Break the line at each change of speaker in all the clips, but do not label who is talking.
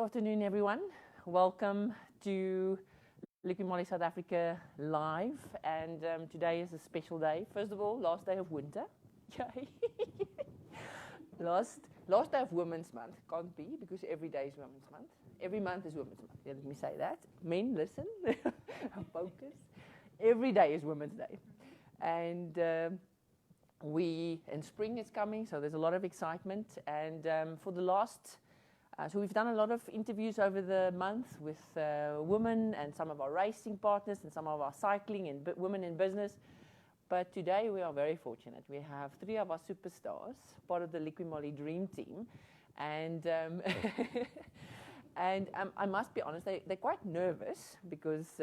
afternoon, everyone. Welcome to Liqui Moly South Africa live. And today is a special day. First of all, last day of winter. Yay. last day of Women's Month. Can't be, because every day is Women's Month. Every month is Women's Month. Yeah, let me say that. Men, listen. Focus. Every day is Women's Day. And spring is coming, so there's a lot of excitement. And for the last... So we've done a lot of interviews over the month with women and some of our racing partners and some of our cycling and women in business. But today we are very fortunate. We have 3 of our superstars, part of the Liqui Moly Dream Team. And, I must be honest, they're quite nervous because,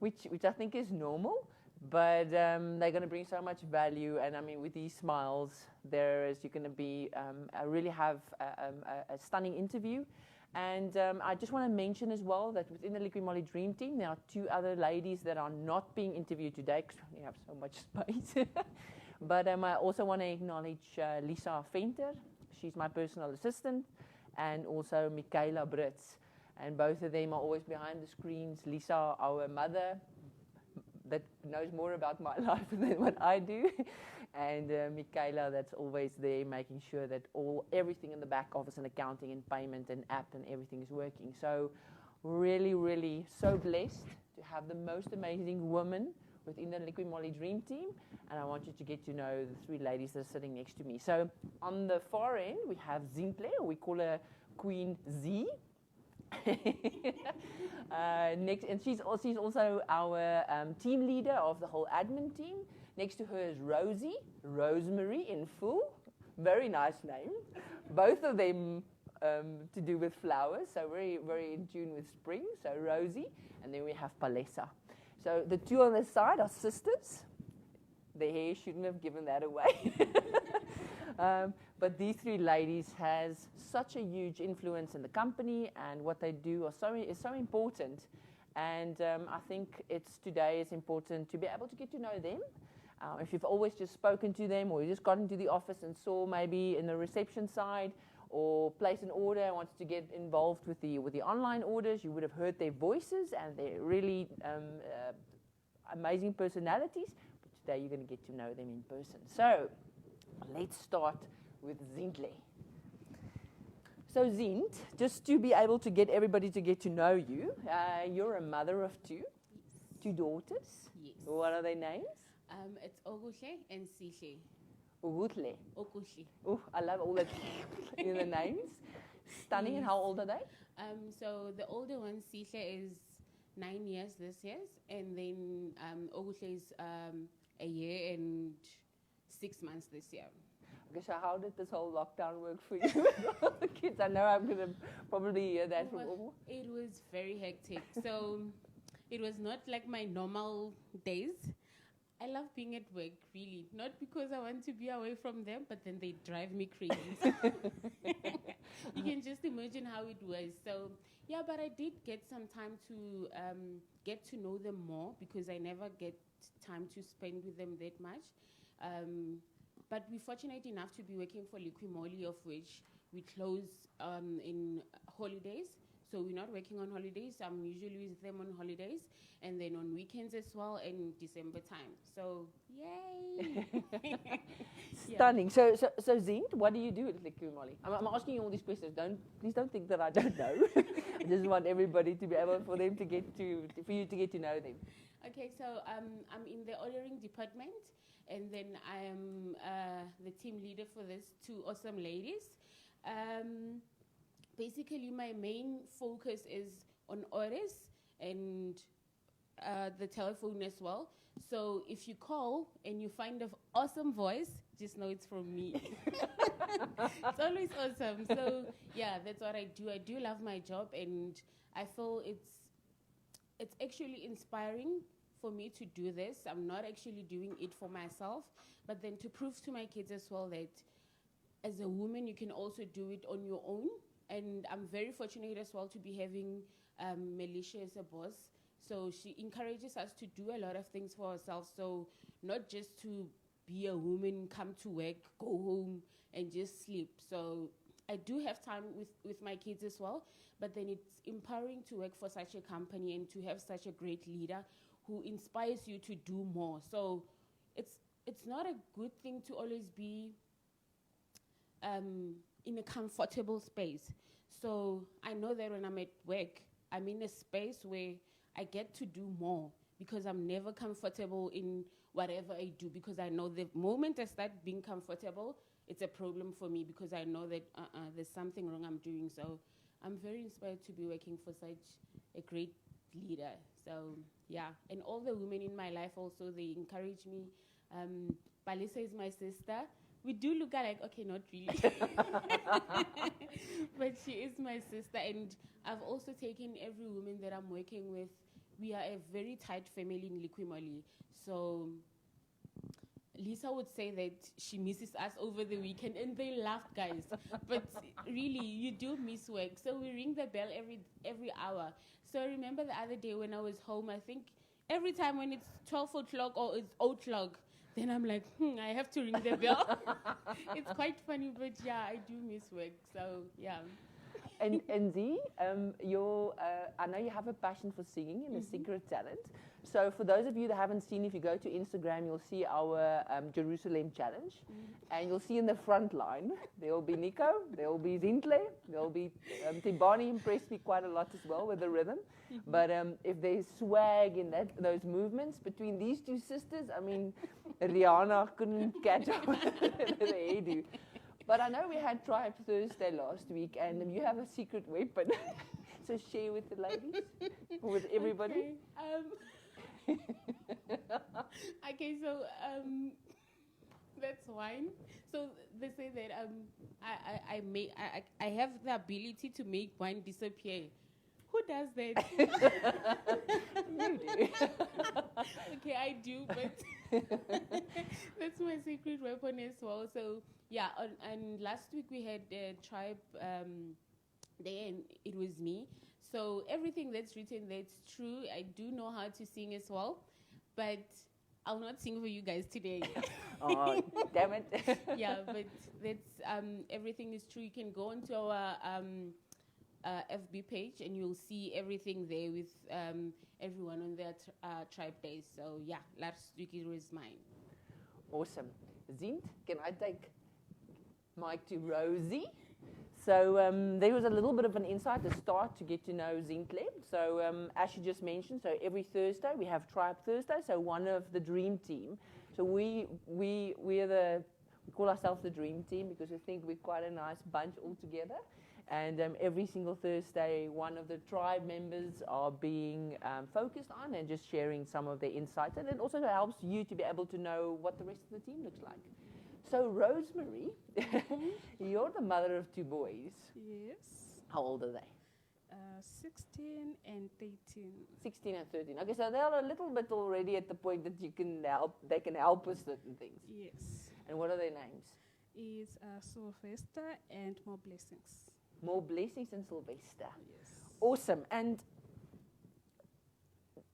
which I think is normal. But they're going to bring so much value, and I mean, with these smiles, you're going to be really have a stunning interview. And I just want to mention as well that within the Liqui Moly Dream Team, there are 2 other ladies that are not being interviewed today because we have so much space. But I also want to acknowledge Lisa Venter. She's my personal assistant, and also Michaela Brits. And both of them are always behind the screens. Lisa, our mother, that knows more about my life than what I do, and Michaela, that's always there making sure that everything in the back office and accounting and payment and app and everything is working. So really, really so blessed to have the most amazing woman within the Liqui Moly Dream Team, and I want you to get to know the 3 ladies that are sitting next to me. So on the far end, we have Zintle, or we call her Queen Z. Next, and she's also our team leader of the whole admin team. Next to her is Rosemary in full, very nice name. Both of them to do with flowers, so very, very in tune with spring. So Rosie, and then we have Palesa. So the 2 on the side are sisters. Their hair shouldn't have given that away. But these 3 ladies has such a huge influence in the company, and what they do is so important. And I think today is important to be able to get to know them. If you've always just spoken to them, or you just got into the office and saw maybe in the reception side, or placed an order and wanted to get involved with the online orders, you would have heard their voices, and they're really amazing personalities. But today you're going to get to know them in person. So let's start with Zintle. So Zint, just to be able to get everybody to get to know you, you're a mother of 2, yes. 2 daughters.
Yes.
What are their names?
It's Oguhle and Sihle.
Oguhle.
Okuhle.
Oh, I love all that in the names. Stunning. Yes. And how old are they?
So the older one, Sihle, is 9 years this year, and then Oguhle is a year and 6 months this year.
Okay, so how did this whole lockdown work for you with all the kids? I know I'm going to probably hear that from all.
It was very hectic. So it was not like my normal days. I love being at work, really. Not because I want to be away from them, but then they drive me crazy. You can just imagine how it was. So, yeah, but I did get some time to get to know them more, because I never get time to spend with them that much. But we're fortunate enough to be working for Liqui Moly, of which we close in holidays. So we're not working on holidays. I'm usually with them on holidays, and then on weekends as well, in December time. So, yay!
Stunning. Yeah. So Zint, what do you do at Liqui Moly? I'm asking you all these questions. Please don't think that I don't know. I just want everybody to be able for you to get to know them.
Okay, so I'm in the ordering department, and then I am the team leader for these 2 awesome ladies. Basically, my main focus is on orders and the telephone as well. So if you call and you find an awesome voice, just know it's from me. It's always awesome. So yeah, that's what I do. I do love my job, and I feel it's actually inspiring for me to do this. I'm not actually doing it for myself, but then to prove to my kids as well that as a woman, you can also do it on your own. And I'm very fortunate as well to be having Melicia as a boss. So she encourages us to do a lot of things for ourselves. So not just to be a woman, come to work, go home, and just sleep. So I do have time with my kids as well, but then it's empowering to work for such a company and to have such a great leader who inspires you to do more. So it's not a good thing to always be in a comfortable space. So I know that when I'm at work, I'm in a space where I get to do more because I'm never comfortable in whatever I do, because I know the moment I start being comfortable, it's a problem for me because I know that there's something wrong I'm doing. So I'm very inspired to be working for such a great leader. So yeah, and all the women in my life also, they encourage me. Palesa is my sister. We do look alike, okay, not really. But she is my sister, and I've also taken every woman that I'm working with. We are a very tight family in Liqui Moly. So Lisa would say that she misses us over the weekend, and they laughed, guys. But really, you do miss work. So we ring the bell every hour. So I remember the other day when I was home, I think every time when it's 12 o'clock or it's 0 o'clock, then I'm like, I have to ring the bell. It's quite funny, but yeah, I do miss work. So yeah.
And Z, I know you have a passion for singing and a secret talent. So for those of you that haven't seen, if you go to Instagram, you'll see our Jerusalem challenge. And you'll see in the front line, there will be Nico, there will be Zintle, there will be Tibani impressed me quite a lot as well with the rhythm. But if there's swag in those movements between these two sisters, I mean, Rihanna couldn't catch up with the hairdo. But I know we had Tribe Thursday last week, and you have a secret weapon. So share with the ladies, or with everybody.
Okay, so that's wine. So they say that I have the ability to make wine disappear. Who does that?
You do.
Okay, I do, but that's my secret weapon as well. So yeah, and last week we had Tribe Day, and it was me. So everything that's written, that's true. I do know how to sing as well, but I'll not sing for you guys today.
Oh, damn it.
Yeah, but that's everything is true. You can go onto our FB page and you'll see everything there with everyone on their Tribe Days. So yeah, last week it was mine.
Awesome. Zint, can I take mic to Rosie? So there was a little bit of an insight to start to get to know Zintle. So as she just mentioned, so every Thursday we have Tribe Thursday, so one of the dream team. So we call ourselves the dream team because we think we're quite a nice bunch all together. And every single Thursday, one of the tribe members are being focused on and just sharing some of their insights. And it also helps you to be able to know what the rest of the team looks like. So Rosemary, you're the mother of 2 boys.
Yes.
How old are they?
16 and 13.
16 and 13. Okay, so they're a little bit already at the point that they can help with certain things.
Yes.
And what are their names?
It's Sylvester and More Blessings.
More Blessings and Sylvester.
Yes.
Awesome. And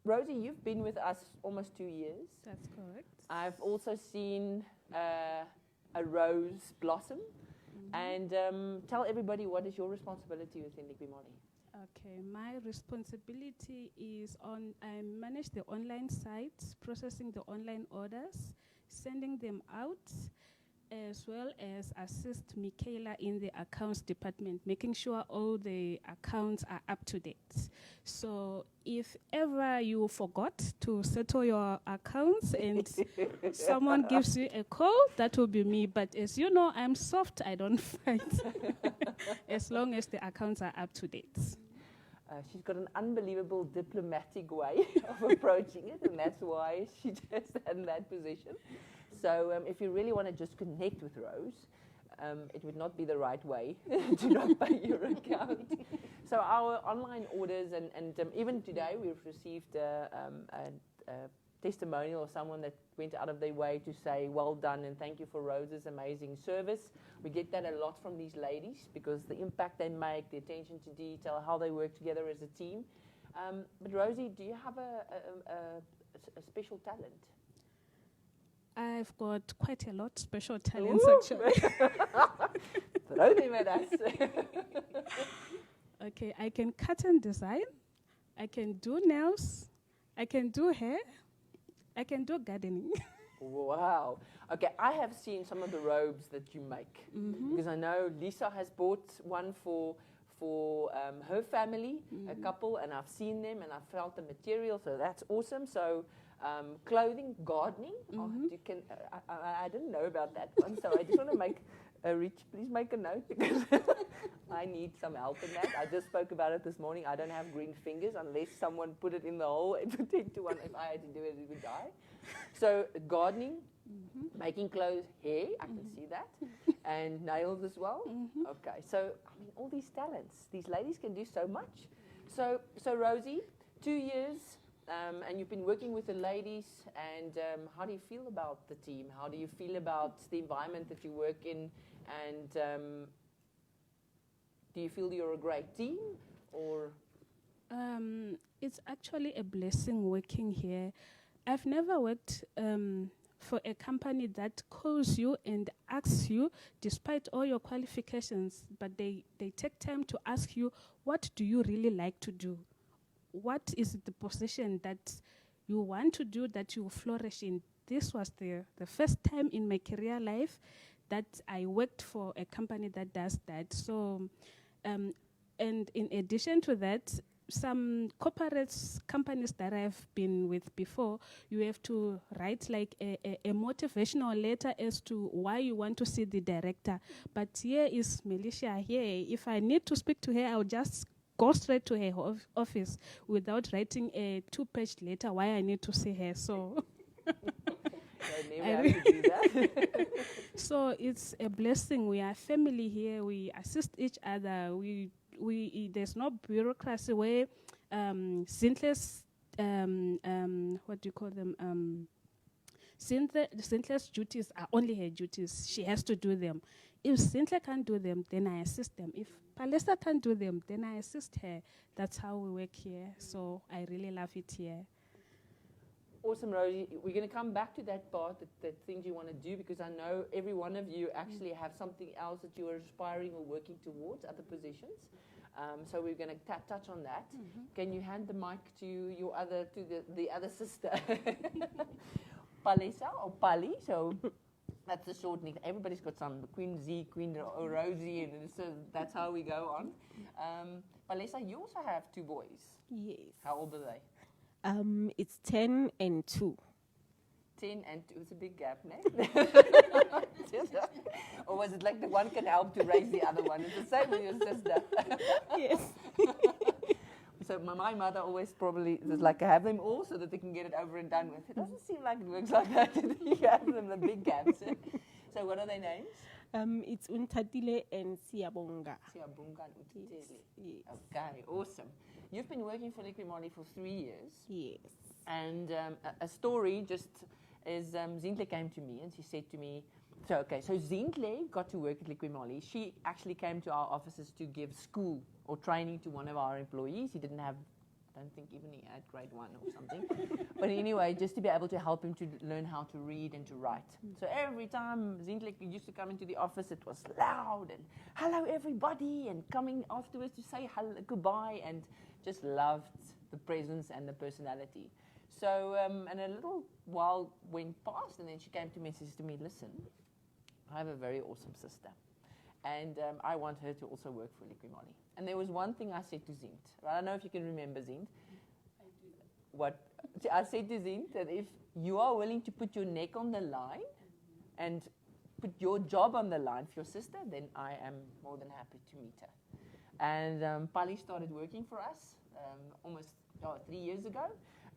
Rosie, you've been with us almost 2 years.
That's correct.
I've also seen a rose blossom. And tell everybody, what is your responsibility within Liqui Moly?
Okay, my responsibility is I manage the online sites, processing the online orders, sending them out, as well as assist Michaela in the accounts department, making sure all the accounts are up to date. So if ever you forgot to settle your accounts and someone gives you a call, that will be me. But as you know, I'm soft, I don't fight, as long as the accounts are up to date.
She's got an unbelievable diplomatic way of approaching it, and that's why she just in that position. So if you really want to just connect with Rose, it would not be the right way to not pay your account. So our online orders, and even today we've received a testimonial of someone that went out of their way to say, well done and thank you for Rose's amazing service. We get that a lot from these ladies because the impact they make, the attention to detail, how they work together as a team. But Rosie, do you have a special talent?
I've got quite a lot of special talents, actually.
Throw them at us.
Okay, I can cut and design. I can do nails. I can do hair. I can do gardening.
Wow. Okay, I have seen some of the robes that you make because I know Lisa has bought one for her family, a couple, and I've seen them and I've felt the material, so that's awesome. So clothing, gardening, you can. I didn't know about that one, so I just want to make Rich, please make a note because I need some help in that. I just spoke about it this morning. I don't have green fingers unless someone put it in the hole. It would 10 to 1. If I had to do it, it would die. So gardening, making clothes, hair, I can see that, and nails as well. Okay, so I mean, all these talents, these ladies can do so much. So Rosie, 2 years, and you've been working with the ladies, and how do you feel about the team? How do you feel about the environment that you work in? And do you feel you're a great team, or?
It's actually a blessing working here. I've never worked for a company that calls you and asks you, despite all your qualifications, but they take time to ask you, what do you really like to do? What is the position that you want to do that you flourish in? This was the first time in my career life that I worked for a company that does that. So, and in addition to that, some corporate companies that I've been with before, you have to write like a motivational letter as to why you want to see the director. But here is Melicia here. If I need to speak to her, I'll just go straight to her office without writing a 2-page letter why I need to see her. So
I never have to do that.
So it's a blessing. We are family here. We assist each other. There's no bureaucracy where Zintle's what do you call them? Zintle's duties are only her duties. She has to do them. If Zintle can't do them, then I assist them. If Palesa can't do them, then I assist her. That's how we work here. So I really love it here.
Awesome, Rosie. We're going to come back to that part, that things you want to do, because I know every one of you actually have something else that you are aspiring or working towards, other positions. So we're going to touch on that. Can you hand the mic to the other sister, Palesa or Pali? So that's the short name. Everybody's got some Queen Z, Queen Rosie, and so that's how we go on. Palesa, you also have 2 boys.
Yes.
How old are they?
It's 10 and 2.
10 and 2. It's a big gap, no? Or was it like the one can help to raise the other one? It's the same with your sister.
Yes.
So my mother always probably is like, have them all so that they can get it over and done with. It doesn't seem like it works like that. You have them the big gaps. So what are their names?
It's Untatile and Siabonga.
Siabonga and Untatile.
Yes.
Okay, awesome. You've been working for Liqui Moly for 3 years.
Yes.
And a story just is Zintle came to me and she said to me, so Zintle got to work at Liqui Moly. She actually came to our offices to give school or training to one of our employees. He didn't have, I don't think even he had grade 1 or something. But anyway, just to be able to help him to learn how to read and to write. So every time Zintle used to come into the office, it was loud and hello everybody, and coming afterwards to say hello, goodbye, and just loved the presence and the personality. So, and a little while went past, and then she came to me and says to me, listen, I have a very awesome sister, and I want her to also work for Liqui Moly. And there was one thing I said to Zint. I don't know if you can remember, Zint.
I do that.
What I said to Zint, that if you are willing to put your neck on the line and put your job on the line for your sister, then I am more than happy to meet her. And Pali started working for us almost 3 years ago,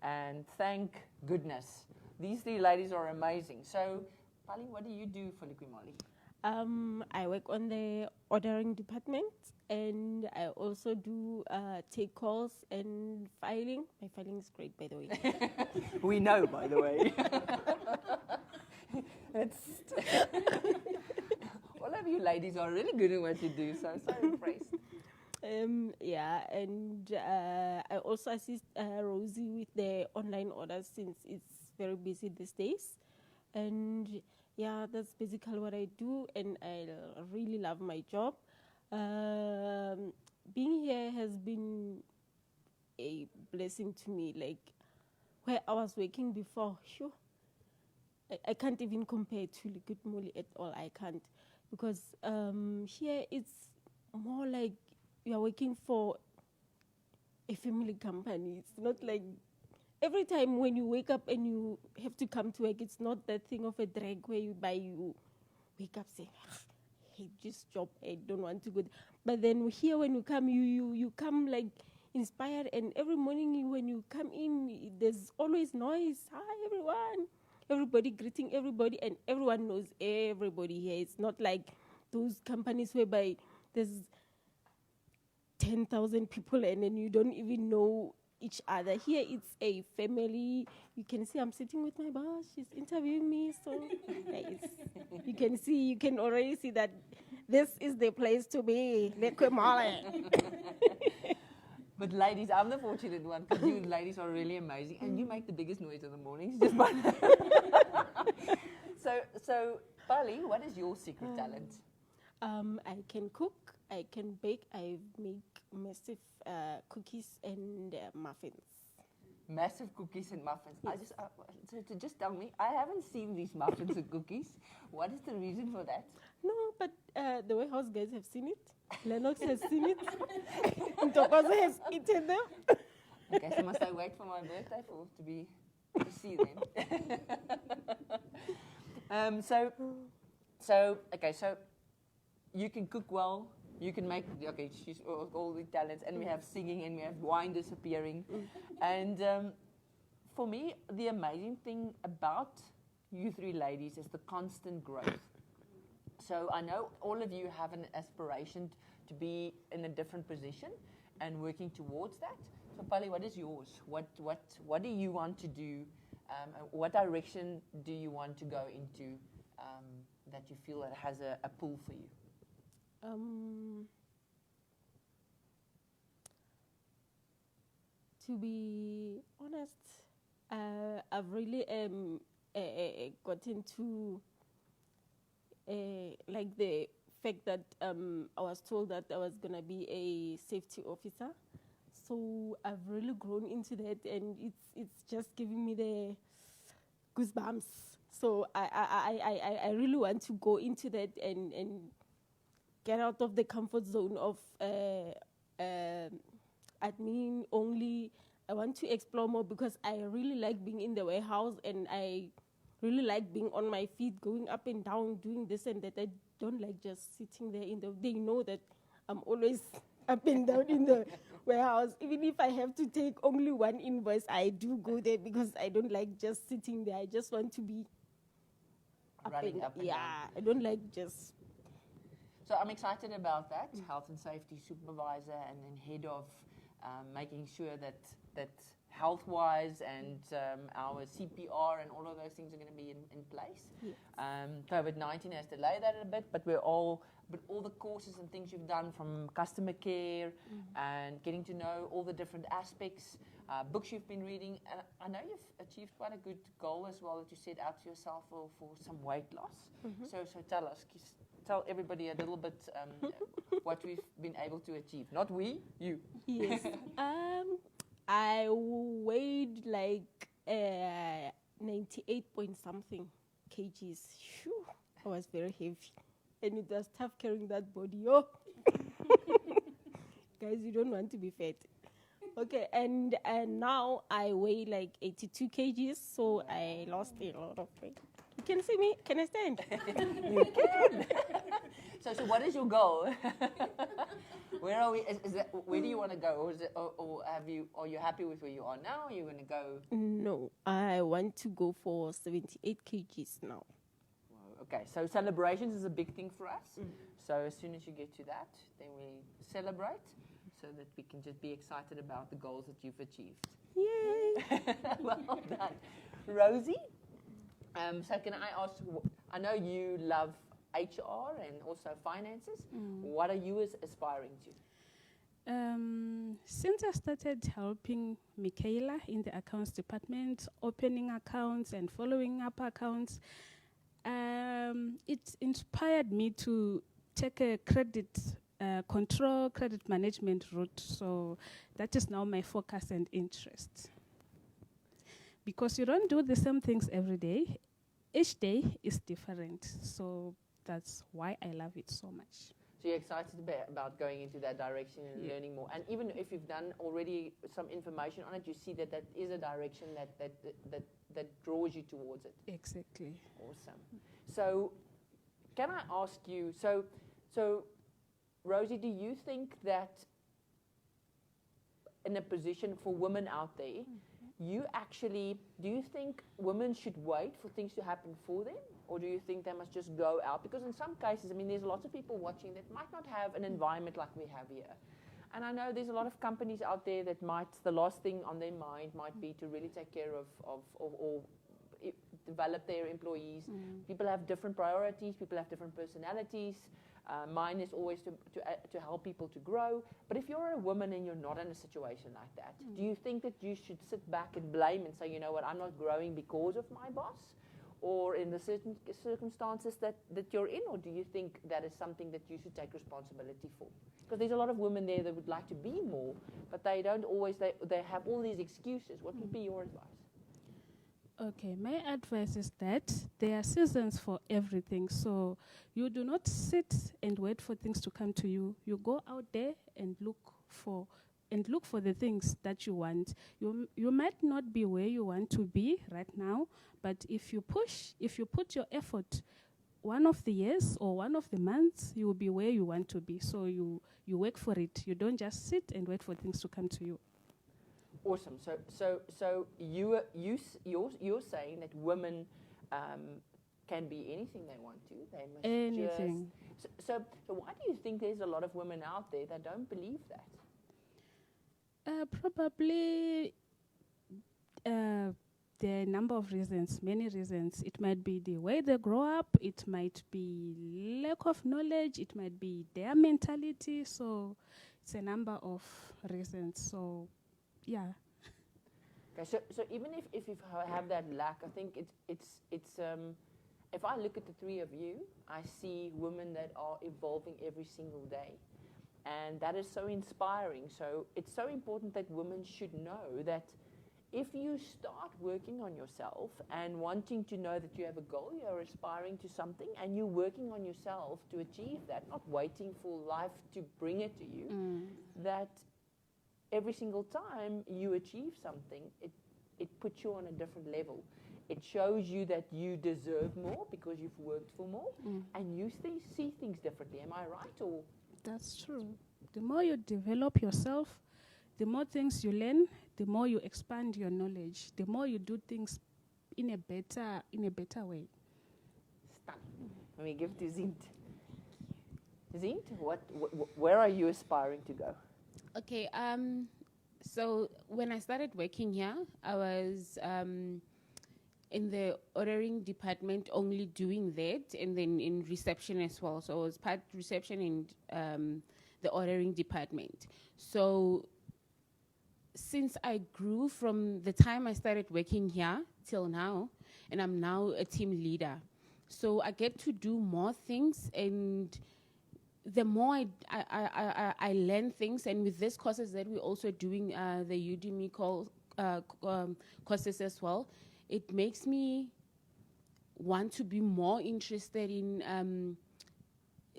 and thank goodness. These 3 ladies are amazing. So, Pali, what do you do for Liqui Moly?
I work on the ordering department, and I also do take calls and filing. My filing is great, by the way.
We know, by the way. All of you ladies are really good at what you do, so I'm so impressed.
Yeah, and I also assist Rosie with the online orders since it's very busy these days. And yeah, that's basically what I do, and I really love my job. Being here has been a blessing to me. Like where I was working before, sure, I can't even compare to Liqui Moly at all. I can't, because here it's more like you are working for a family company. It's not like every time when you wake up and you have to come to work, it's not that thing of a drag where you wake up saying, I hate this job, I don't want to go. But then here when you come, you come like inspired, and every morning when you come in, there's always noise. Hi everyone. Everybody greeting everybody, and everyone knows everybody here. It's not like those companies whereby there's 10,000 people and then you don't even know each other. Here it's a family. You can see I'm sitting with my boss. She's interviewing me. So nice. You can already see that this is the place to be. Liqui Moly.
But ladies, I'm the fortunate one because you ladies are really amazing, and you make the biggest noise in the mornings. Just by so Pali, what is your secret talent?
I can cook. I can bake. I make massive cookies and muffins.
Massive cookies and muffins. Yes. Just tell me, I haven't seen these muffins and cookies. What is the reason for that?
No, but the warehouse guys have seen it. Lennox has seen it. Ntokozo has eaten them.
Okay, so must I wait for my birthday to see them? So you can cook well. You can make, she's all the talents, and we have singing, and we have wine disappearing. And for me, the amazing thing about you three ladies is the constant growth. So I know all of you have an aspiration to be in a different position and working towards that. So Pali, what is yours? What do you want to do? What direction do you want to go into that you feel that has a pull for you?
To be honest, I've really gotten to like the fact that I was told that I was gonna be a safety officer. So I've really grown into that, and it's just giving me the goosebumps. So I really want to go into that and get out of the comfort zone of admin only. I want to explore more because I really like being in the warehouse, and I really like being on my feet, going up and down, doing this and that. I don't like just sitting there they know that I'm always up and down in the warehouse. Even if I have to take only one invoice, I do go there because I don't like just sitting there. I just want to be
running up and down.
I don't like just...
So I'm excited about that, health and safety supervisor, and then head of making sure that health-wise and our CPR and all of those things are going to be in place.
Yes.
COVID-19 has delayed that a bit, but all the courses and things you've done from customer care and getting to know all the different aspects, books you've been reading, and I know you've achieved quite a good goal as well that you set out to yourself for some weight loss. So tell everybody a little bit what we've been able to achieve. Not we, you.
Yes. I weighed like 98 point something kgs. Phew, I was very heavy, and it was tough carrying that body. Oh, guys, you don't want to be fat. Okay, and now I weigh like 82 kgs, so I lost a lot of weight. You can see me. Can I stand?
You can. So what is your goal? Where are we? Where do you want to go, or are you happy with where you are now? Are you going to go?
No, I want to go for 78 kgs now.
Wow, okay, so celebrations is a big thing for us. So as soon as you get to that, then we celebrate, so that we can just be excited about the goals that you've achieved.
Yay!
Well done, Rosie. So can I ask? I know you love HR and also finances. What are you aspiring to?
Since I started helping Michaela in the accounts department, opening accounts and following up accounts, it inspired me to take a credit management route. So that is now my focus and interest. Because you don't do the same things every day. Each day is different. So that's why I love it so much.
So you're excited about going into that direction and learning more. And even if you've done already some information on it, you see that that is a direction that draws you towards it.
Exactly.
Awesome. So can I ask you, so Rosie, do you think that in a position for women out there, do you think women should wait for things to happen for them? Or do you think they must just go out? Because in some cases, I mean, there's lots of people watching that might not have an environment like we have here. And I know there's a lot of companies out there that the last thing on their mind might be to really take care of or develop their employees. People have different priorities. People have different personalities. Mine is always to help people to grow. But if you're a woman and you're not in a situation like that, do you think that you should sit back and blame and say, you know what, I'm not growing because of my boss? Or in the certain circumstances that you're in? Or do you think that is something that you should take responsibility for? Because there's a lot of women there that would like to be more, but they don't always, they have all these excuses. What would be your advice?
Okay, my advice is that there are seasons for everything. So you do not sit and wait for things to come to you. You go out there and look for the things that you want. You might not be where you want to be right now, but if you put your effort, one of the years or one of the months, you will be where you want to be. So you work for it. You don't just sit and wait for things to come to you.
Awesome. So you're saying that women can be anything they want to. They must
anything.
So why do you think there's a lot of women out there that don't believe that?
Probably there are a number of reasons, many reasons. It might be the way they grow up. It might be lack of knowledge. It might be their mentality. So it's a number of reasons. So, yeah.
Okay, so even if you have that lack, I think it's if I look at the three of you, I see women that are evolving every single day. And that is so inspiring. So it's so important that women should know that if you start working on yourself and wanting to know that you have a goal, you're aspiring to something, and you're working on yourself to achieve that, not waiting for life to bring it to you, that every single time you achieve something, it puts you on a different level. It shows you that you deserve more because you've worked for more, and you see things differently. Am I right? Or
that's true. The more you develop yourself, the more things you learn, the more you expand your knowledge, the more you do things in a better way.
Stunning. Let me give to Zintle. Zintle, where are you aspiring to go?
Okay. So when I started working here, I was in the ordering department, only doing that, and then in reception as well. So I was part reception in the ordering department. So since I grew from the time I started working here till now, and I'm now a team leader, so I get to do more things, and the more I learn things, and with these courses that we're also doing, the Udemy courses as well, it makes me want to be more interested in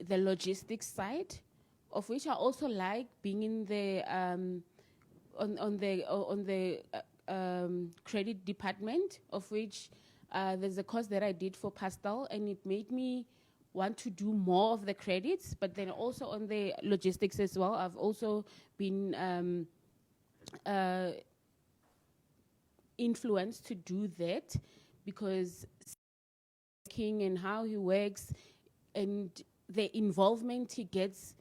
the logistics side, of which I also like being in the on the credit department, of which there's a course that I did for Pastel, and it made me want to do more of the credits, but then also on the logistics as well. I've also been influenced to do that, because King and how he works and the involvement he gets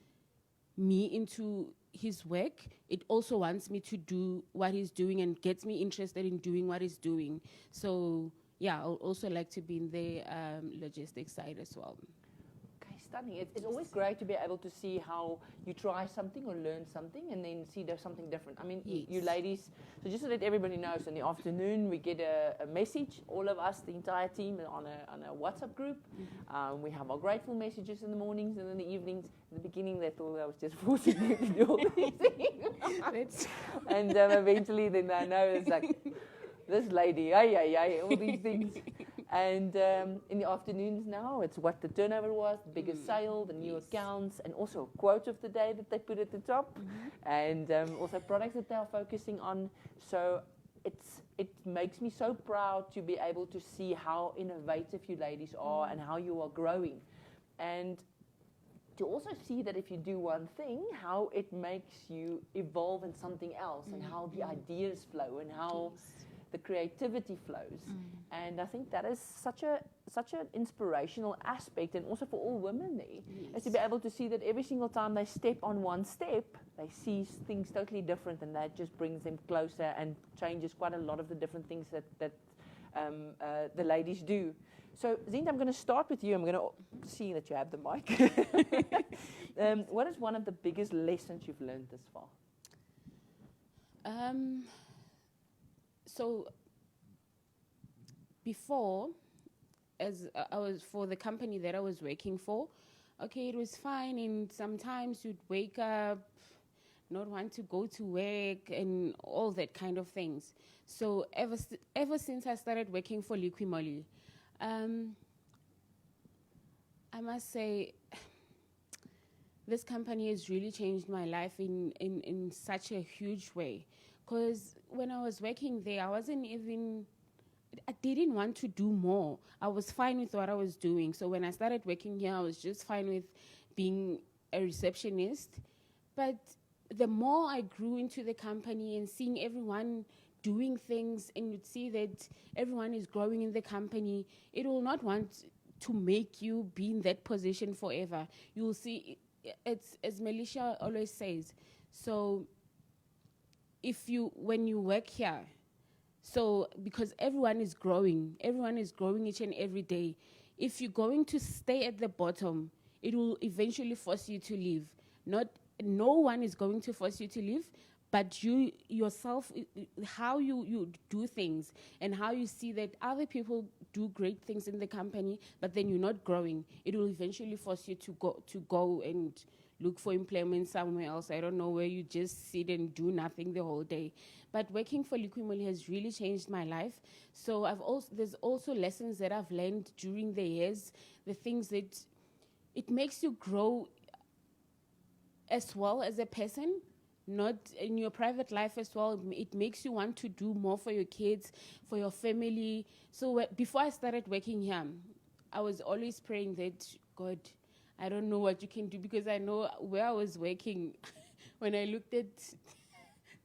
me into his work, it also wants me to do what he's doing and gets me interested in doing what he's doing. So yeah, I would also like to be in the logistics side as well.
Okay, stunning. It's always great to be able to see how you try something or learn something and then see there's something different. I mean,
Yes.
you ladies, so just so that everybody knows, in the afternoon we get a message, all of us, the entire team, on a WhatsApp group. We have our grateful messages in the mornings, and in the evenings. In the beginning, they thought I was just forcing you to do all these things. And eventually then I know it's like, this lady, all these things. And in the afternoons now, it's what the turnover was, the biggest sale, the new accounts, and also a quote of the day that they put at the top, and also products that they are focusing on. So it makes me so proud to be able to see how innovative you ladies are and how you are growing. And to also see that if you do one thing, how it makes you evolve in something else, and how the ideas flow, and how the creativity flows. And I think that is such an inspirational aspect, and also for all women there, is to be able to see that every single time they step on one step, they see things totally different, and that just brings them closer and changes quite a lot of the different things that the ladies do. So, Zinhle, I'm going to start with you. I'm going to see that you have the mic. What is one of the biggest lessons you've learned this far?
So before, as I was for the company that I was working for, okay, it was fine, and sometimes you'd wake up, not want to go to work, and all that kind of things. So ever since I started working for Liqui Moly, I must say, this company has really changed my life in such a huge way. Because when I was working there, I didn't want to do more. I was fine with what I was doing. So when I started working here, I was just fine with being a receptionist. But the more I grew into the company and seeing everyone doing things, and you'd see that everyone is growing in the company, it will not want to make you be in that position forever. You will see, it's as Melicia always says, so when you work here, so because everyone is growing each and every day. If you're going to stay at the bottom, it will eventually force you to leave. No one is going to force you to leave, but you yourself, how you do things and how you see that other people do great things in the company, but then you're not growing, it will eventually force you to go and look for employment somewhere else. I don't know, where you just sit and do nothing the whole day. But working for Liqui Moly has really changed my life. So there's also lessons that I've learned during the years, the things that it makes you grow as well as a person, not in your private life as well. It makes you want to do more for your kids, for your family. So before I started working here, I was always praying that, God, I don't know what you can do, because I know where I was working, when I looked at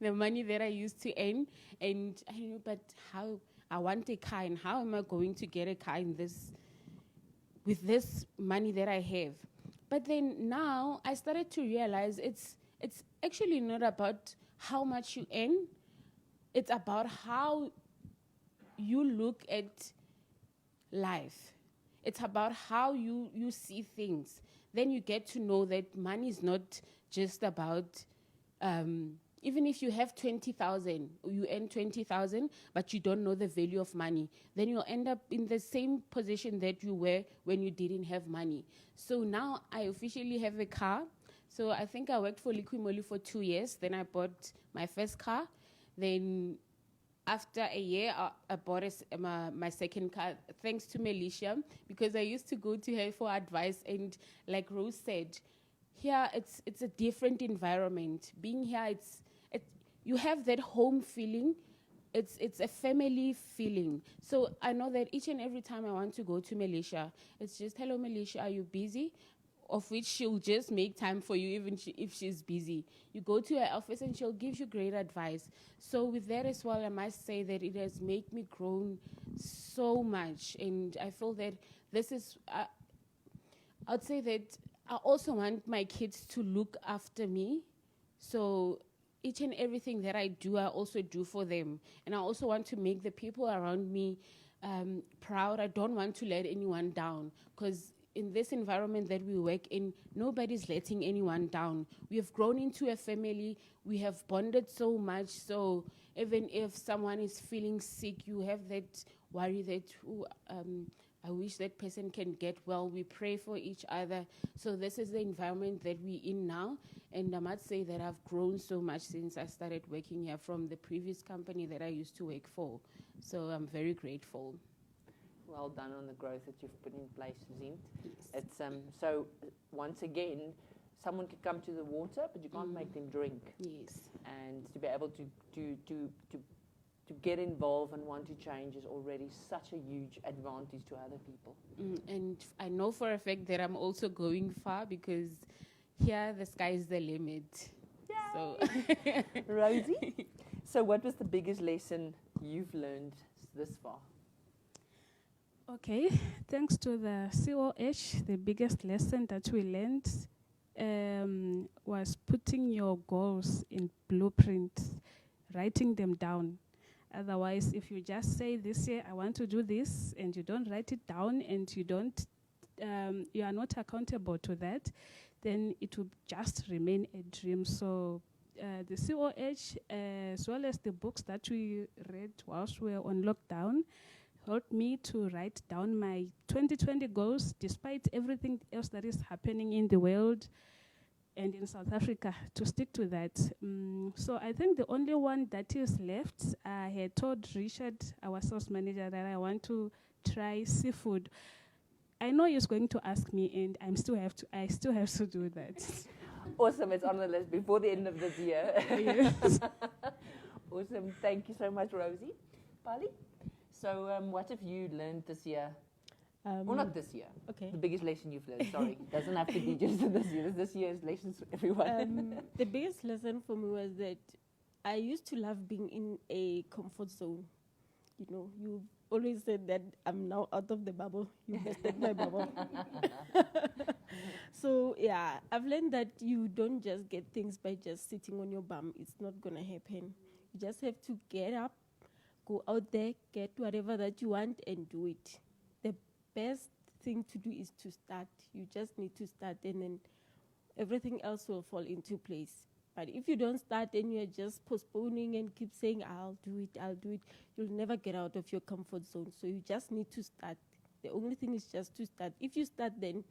the money that I used to earn, and I know, but how I want a car, and how am I going to get a car with this money that I have? But then now I started to realize it's actually not about how much you earn. It's about how you look at life. It's about how you see things. Then you get to know that money is not just about, even if you have 20,000, you earn 20,000, but you don't know the value of money, then you'll end up in the same position that you were when you didn't have money. So now I officially have a car. So I think I worked for Liqui Moly for 2 years. Then I bought my first car. Then after a year, I bought my second car, thanks to Melicia, because I used to go to her for advice. And like Rose said, here it's a different environment. Being here, you have that home feeling. It's a family feeling. So I know that each and every time I want to go to Melicia, it's just, hello Melicia, are you busy? Of which she'll just make time for you even if she's busy. You go to her office and she'll give you great advice. So with that as well, I must say that it has made me grown so much. And I feel that this is, I'd say that I also want my kids to look after me. So each and everything that I do, I also do for them. And I also want to make the people around me proud. I don't want to let anyone down, because in this environment that we work in, nobody's letting anyone down. We have grown into a family. We have bonded so much. So even if someone is feeling sick, you have that worry that, I wish that person can get well. We pray for each other. So this is the environment that we're in now. And I must say that I've grown so much since I started working here from the previous company that I used to work for. So I'm very grateful.
Well done on the growth that you've put in place, Zintle.
Yes.
It's so once again, someone could come to the water, but you can't make them drink.
Yes.
And to be able to get involved and want to change is already such a huge advantage to other people.
And I know for a fact that I'm also going far because here the sky is the limit.
Yay!
So
Rosie, so what was the biggest lesson you've learned this far?
Okay, thanks to the COH, the biggest lesson that we learned was putting your goals in blueprints, writing them down. Otherwise, if you just say this year I want to do this, and you don't write it down, and you are not accountable to that, then it will just remain a dream. So the COH, as well as the books that we read whilst we were on lockdown, helped me to write down my 2020 goals, despite everything else that is happening in the world and in South Africa, to stick to that. So I think the only one that is left, I had told Richard, our sales manager, that I want to try seafood. I know he's going to ask me, and I still have to do that.
Awesome, it's on the list before the end of this year.
Yes.
Awesome, thank you so much, Rosie. Pali? So what have you learned this year? Well, not this year.
Okay.
The biggest lesson you've learned, sorry. Doesn't have to be just this year. This year's lessons for everyone.
The biggest lesson for me was that I used to love being in a comfort zone. You know, you always said that I'm now out of the bubble. You busted my bubble. So, yeah, I've learned that you don't just get things by just sitting on your bum. It's not going to happen. You just have to get up, go out there, get whatever that you want, and do it. The best thing to do is to start. You just need to start, and then everything else will fall into place. But if you don't start and you're just postponing and keep saying, I'll do it, you'll never get out of your comfort zone. So you just need to start. The only thing is just to start. If you start, then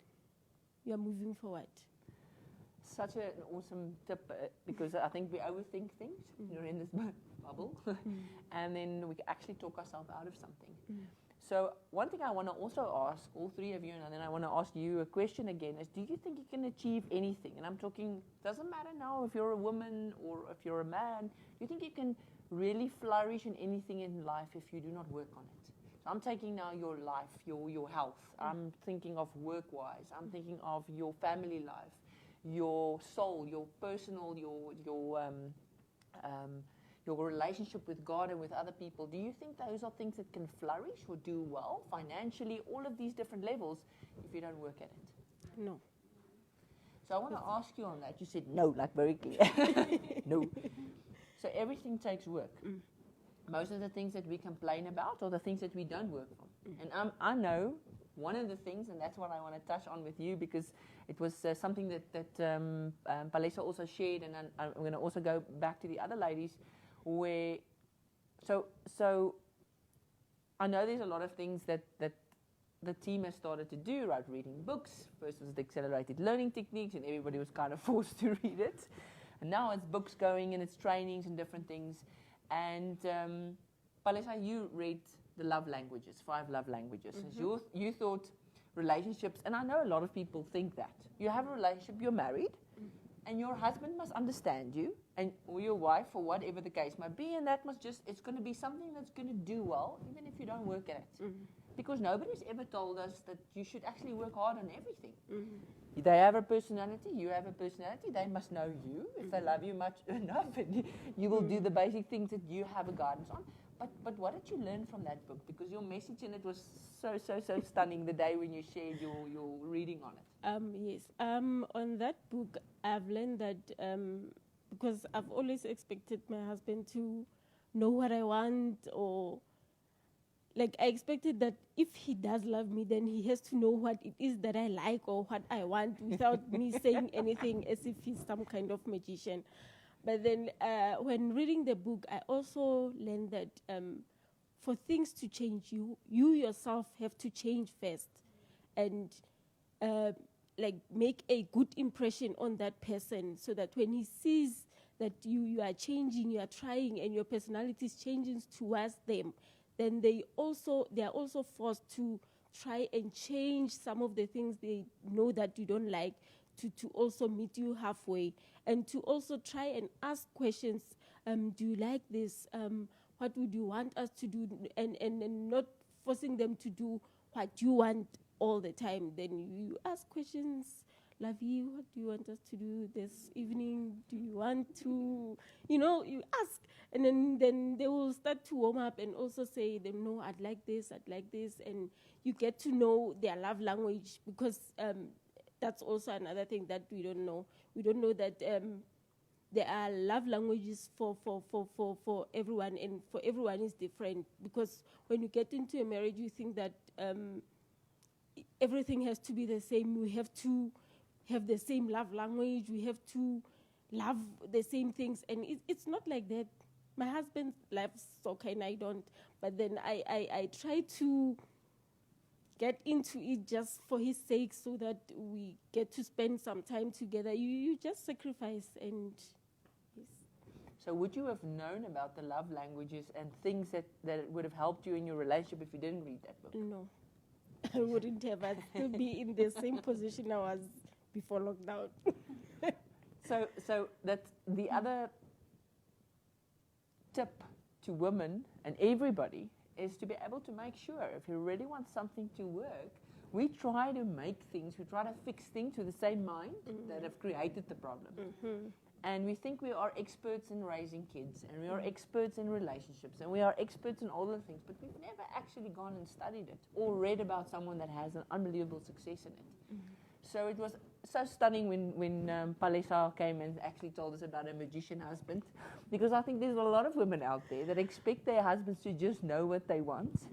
you're moving forward.
Such an awesome tip because I think we overthink things. You're in this bubble, and then we actually talk ourselves out of something. So one thing I want to also ask all three of you, and then I want to ask you a question again, is do you think you can achieve anything? And I'm talking, doesn't matter now if you're a woman or if you're a man, do you think you can really flourish in anything in life if you do not work on it? So I'm taking now your life, your health. I'm thinking of work-wise. I'm thinking of your family life, your soul, your personal, your relationship with God and with other people. Do you think those are things that can flourish or do well financially, all of these different levels, if you don't work at it?
No.
So I want to ask you on that. You said no, like very clear. No. So everything takes work. Most of the things that we complain about are the things that we don't work on. And I know one of the things, and that's what I want to touch on with you, because it was something that Palesa also shared, and I'm going to also go back to the other ladies, where, so I know there's a lot of things that the team has started to do, right? Reading books. First was the accelerated learning techniques, and everybody was kind of forced to read it. And now it's books going, and it's trainings and different things. And Palesa, you read the love languages, 5 love languages. You thought relationships, and I know a lot of people think that. You have a relationship, you're married, and your husband must understand you, or your wife, or whatever the case might be, and that must it's going to be something that's going to do well, even if you don't work at it. Because nobody's ever told us that you should actually work hard on everything. They have a personality, you have a personality, they must know you. If they love you much enough, you will do the basic things that you have a guidance on. But what did you learn from that book? Because your message in it was so stunning the day when you shared your reading on it.
Yes. On that book, I've learned that because I've always expected my husband to know what I want, or like I expected that if he does love me, then he has to know what it is that I like or what I want without me saying anything as if he's some kind of magician. But then when reading the book, I also learned that for things to change, you yourself have to change first, and like make a good impression on that person, so that when he sees that you are changing, you are trying, and your personality is changing towards them, then they are also forced to try and change some of the things they know that you don't like, to also meet you halfway, and to also try and ask questions. Do you like this? What would you want us to do? And not forcing them to do what you want all the time. Then you ask questions. Lovey, what do you want us to do this evening? Do you want to, you ask. And then they will start to warm up and also say, no, I'd like this. And you get to know their love language, because that's also another thing that we don't know. We don't know that there are love languages for everyone, and for everyone is different. Because when you get into a marriage, you think that everything has to be the same. We have to have the same love language. We have to love the same things. And it's not like that. My husband loves soccer and I don't. But then I try to get into it just for his sake, so that we get to spend some time together. You just sacrifice, and yes.
So would you have known about the love languages and things that would have helped you in your relationship if you didn't read that book?
No, I wouldn't have. I'd still be in the same position I was before lockdown.
So that's the other tip to women and everybody, is to be able to make sure, if you really want something to work, we try to fix things with the same mind that have created the problem.
Mm-hmm.
And we think we are experts in raising kids, and we are experts in relationships, and we are experts in all the things, but we've never actually gone and studied it or read about someone that has an unbelievable success in it.
Mm-hmm.
So it was so stunning when Palesa came and actually told us about a magician husband, because I think there's a lot of women out there that expect their husbands to just know what they want.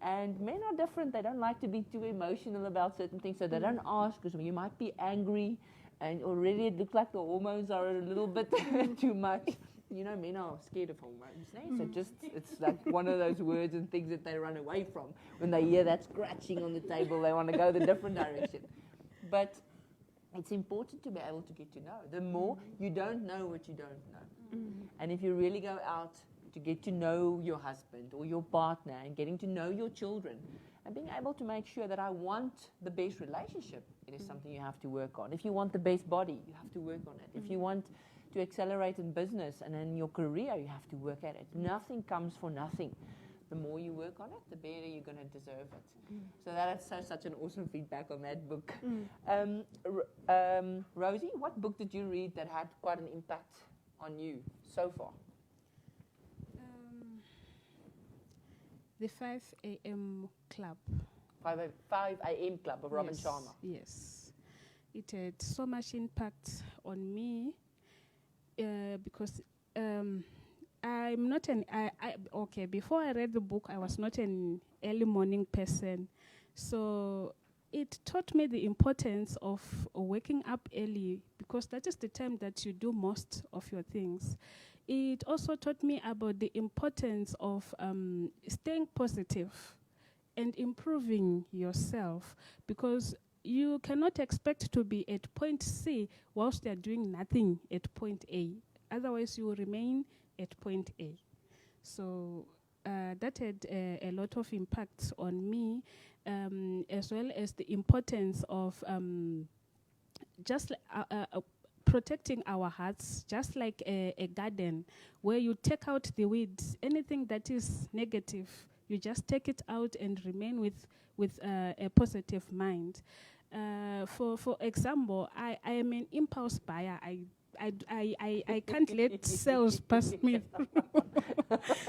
And men are different. They don't like to be too emotional about certain things, so they don't ask, because you might be angry and already it looks like the hormones are a little bit too much. Men are scared of hormones, so it's like one of those words and things that they run away from. When they hear that scratching on the table, they want to go the different direction. But it's important to be able to get to know. The more you don't know what you don't know. And if you really go out to get to know your husband or your partner, and getting to know your children, and being able to make sure that I want the best relationship, it is something you have to work on. If you want the best body, you have to work on it. If you want to accelerate in business and in your career, you have to work at it. Nothing comes for nothing. The more you work on it, the better you're going to deserve it. So that is such an awesome feedback on that book. Rosie, what book did you read that had quite an impact on you so far?
The 5 a.m. Club.
5 a.m. Club of Robin Sharma.
Yes. It had so much impact on me because I'm not before I read the book, I was not an early morning person. So it taught me the importance of waking up early, because that is the time that you do most of your things. It also taught me about the importance of staying positive and improving yourself, because you cannot expect to be at point C whilst they're doing nothing at point A. Otherwise, you will remain at point A. So that had a lot of impact on me, as well as the importance of just protecting our hearts, just like a garden where you take out the weeds. Anything that is negative, you just take it out and remain with a positive mind. For example, I am an impulse buyer. I can't let sales pass me.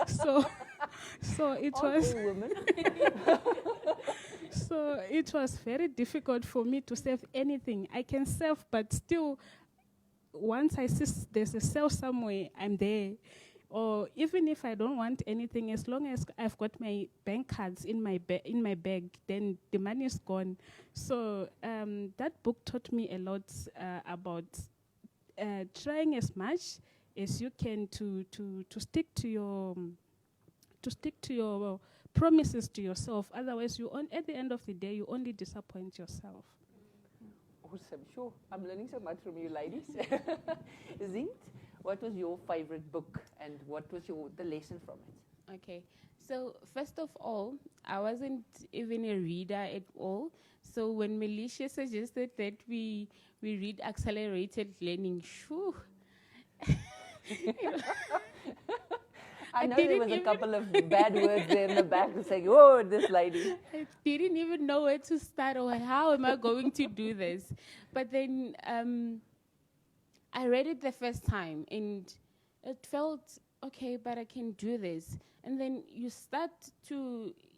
So it was so it was very difficult for me to save anything. I can save, but still, once I see there's a sale somewhere, I'm there. or even if I don't want anything, as long as I've got my bank cards in my bag, then the money is gone. So that book taught me a lot about trying as much as you can to stick to your promises to yourself. Otherwise, at the end of the day, you only disappoint yourself.
Awesome. Sure. I'm learning so much from you ladies. Zint, what was your favorite book and what was the lesson from it?
Okay. So first of all, I wasn't even a reader at all. So when Melicia suggested that we read accelerated learning, shoo.
I know there was a couple of bad words there in the back saying, oh, this lady.
I didn't even know where to start or how am I going to do this. But then I read it the first time and it felt, okay, but I can do this. And then you start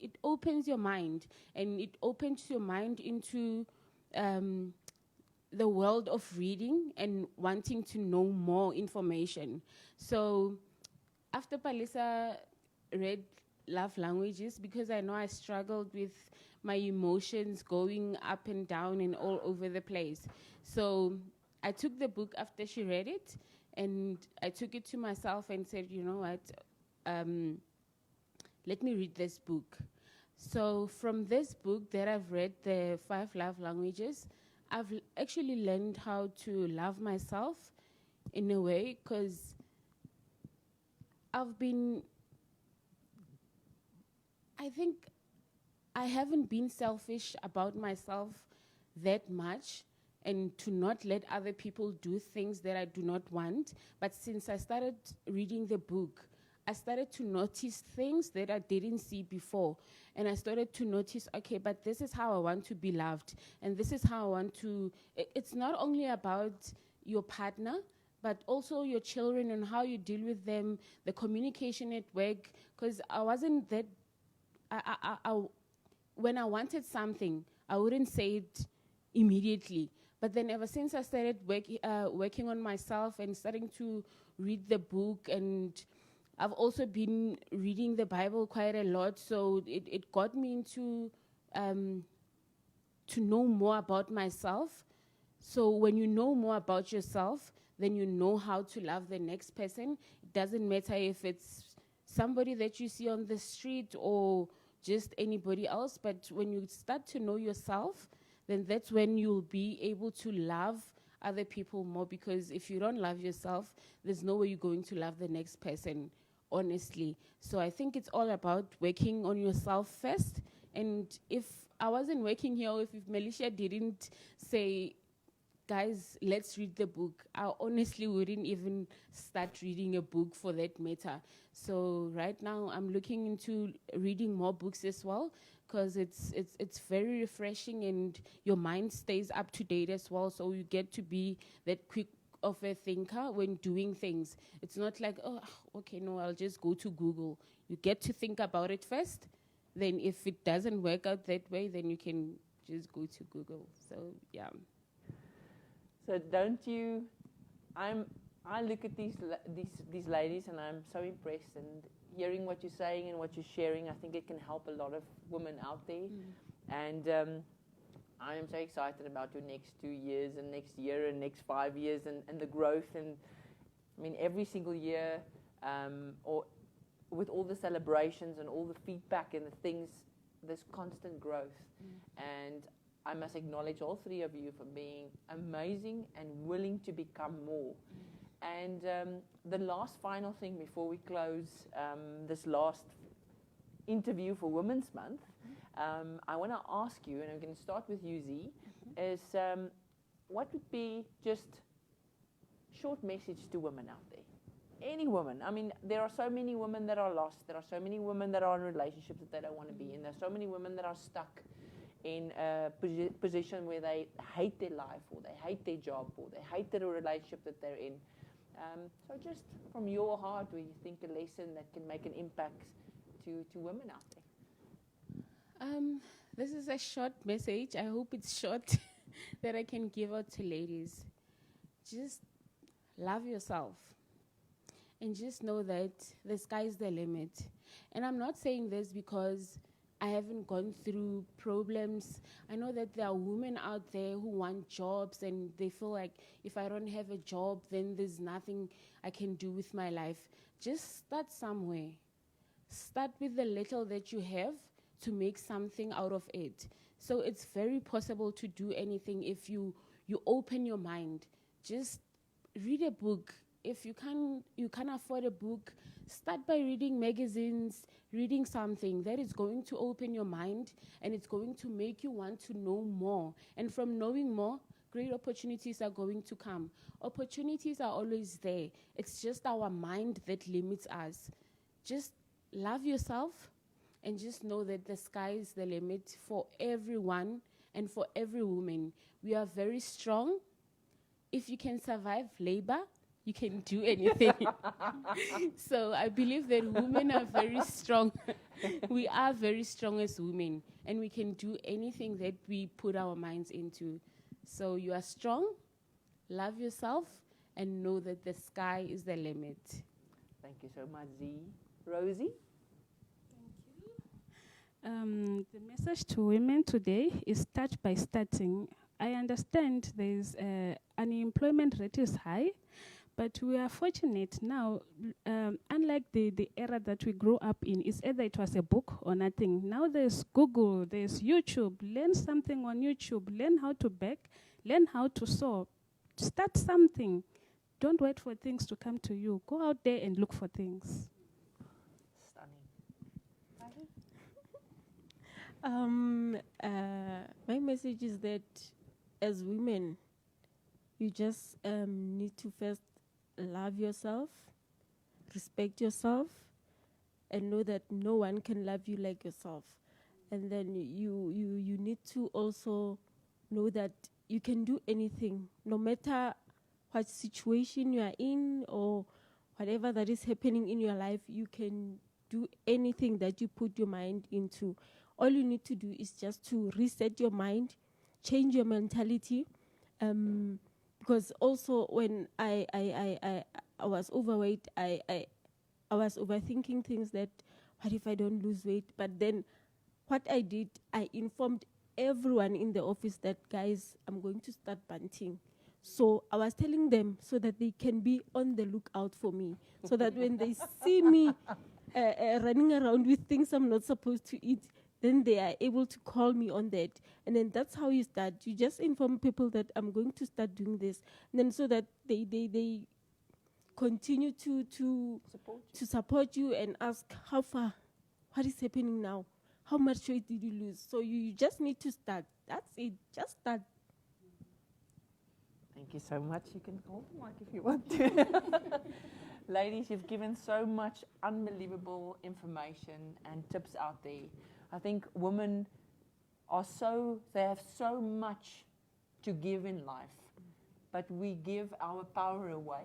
it opens your mind and it opens your mind into the world of reading and wanting to know more information. So after Palesa read Love Languages, because I know I struggled with my emotions going up and down and all over the place. So I took the book after she read it, and I took it to myself and said, you know what, let me read this book. So from this book that I've read, the 5 Love Languages, I've actually learned how to love myself in a way, because I think I haven't been selfish about myself that much and to not let other people do things that I do not want. But since I started reading the book, I started to notice things that I didn't see before. And I started to notice, okay, but this is how I want to be loved. And this is how I want to, it's not only about your partner, but also your children and how you deal with them, the communication at work. Because I wasn't that, when I wanted something, I wouldn't say it immediately. But then ever since I started working on myself and starting to read the book, and I've also been reading the Bible quite a lot, so it got me into to know more about myself. So when you know more about yourself, then you know how to love the next person. It doesn't matter if it's somebody that you see on the street or just anybody else, but when you start to know yourself, then that's when you'll be able to love other people more, because if you don't love yourself, there's no way you're going to love the next person, honestly. So I think it's all about working on yourself first. And if I wasn't working here, or if Melicia didn't say, guys, let's read the book, I honestly wouldn't even start reading a book for that matter. So right now I'm looking into reading more books as well, because it's very refreshing and your mind stays up to date as well. So you get to be that quick of a thinker when doing things. It's not like, oh, okay, no, I'll just go to Google. You get to think about it first. Then if it doesn't work out that way, then you can just go to Google. So yeah.
So don't you? I look at these ladies and I'm so impressed, and hearing what you're saying and what you're sharing, I think it can help a lot of women out there. And I am so excited about your next 2 years and next year and next 5 years and the growth. And I mean, every single year, or with all the celebrations and all the feedback and the things, there's constant growth. And I must acknowledge all 3 of you for being amazing and willing to become more. And the last final thing before we close this last interview for Women's Month, I want to ask you, and I'm going to start with you, Z, is what would be just short message to women out there? Any woman. I mean, there are so many women that are lost. There are so many women that are in relationships that they don't want to be in. There are so many women that are stuck in a position where they hate their life, or they hate their job, or they hate the relationship that they're in. So just from your heart, where you think a lesson that can make an impact to women out there.
This is a short message. I hope it's short that I can give out to ladies. Just love yourself. and just know that the sky's the limit. And I'm not saying this because I haven't gone through problems. I know that there are women out there who want jobs and they feel like if I don't have a job, then there's nothing I can do with my life. Just start somewhere. Start with the little that you have to make something out of it. So it's very possible to do anything if you open your mind. Just read a book. If you can't afford a book, start by reading magazines, reading something that is going to open your mind and it's going to make you want to know more. And from knowing more, great opportunities are going to come. Opportunities are always there. It's just our mind that limits us. Just love yourself and just know that the sky is the limit for everyone and for every woman. We are very strong. If you can survive labor, you can do anything. So I believe that women are very strong. We are very strong as women, and we can do anything that we put our minds into. So you are strong, love yourself, and know that the sky is the limit.
Thank you so much, Z. Rosie?
The message to women today is start by starting. I understand there's unemployment rate is high, but we are fortunate now, unlike the era that we grew up in, it's either it was a book or nothing. Now there's Google, there's YouTube. Learn something on YouTube. Learn how to bake. Learn how to sew. Start something. Don't wait for things to come to you. Go out there and look for things.
My message is that as women, you just need to first love yourself, respect yourself, and know that no one can love you like yourself. And then you need to also know that you can do anything, no matter what situation you are in or whatever that is happening in your life, you can do anything that you put your mind into. All you need to do is just to reset your mind, change your mentality. Because also when I was overweight, I was overthinking things that, what if I don't lose weight? But then what I did, I informed everyone in the office that, guys, I'm going to start bunting. So I was telling them so that they can be on the lookout for me. So that when they see me running around with things I'm not supposed to eat, then they are able to call me on that. And then that's how you start. You just inform people that I'm going to start doing this. And then so that they continue to support you and ask, how far? What is happening now? How much weight did you lose? So you just need to start. That's it. Just start.
Thank you so much. You can hold the mic if you want to. Ladies, you've given so much unbelievable information and tips out there. I think women they have so much to give in life, but we give our power away,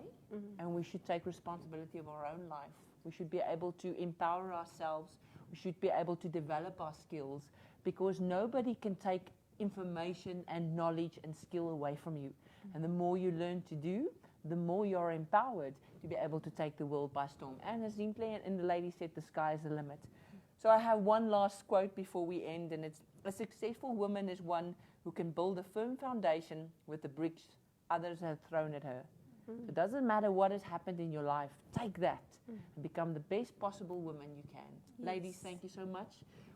and we should take responsibility of our own life. We should be able to empower ourselves. We should be able to develop our skills, because nobody can take information and knowledge and skill away from you. And the more you learn to do, the more you're empowered to be able to take the world by storm. And as Zinhle and the lady said, the sky is the limit. So I have one last quote before we end, and it's, a successful woman is one who can build a firm foundation with the bricks others have thrown at her. It doesn't matter what has happened in your life, take that and become the best possible woman you can. Yes. Ladies, thank you so much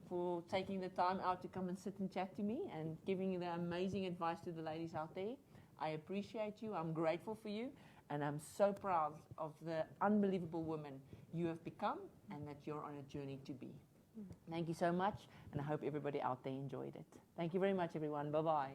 for taking the time out to come and sit and chat to me and giving the amazing advice to the ladies out there. I appreciate you, I'm grateful for you, and I'm so proud of the unbelievable woman you have become and that you're on a journey to be. Thank you so much, and I hope everybody out there enjoyed it. Thank you very much, everyone. Bye-bye.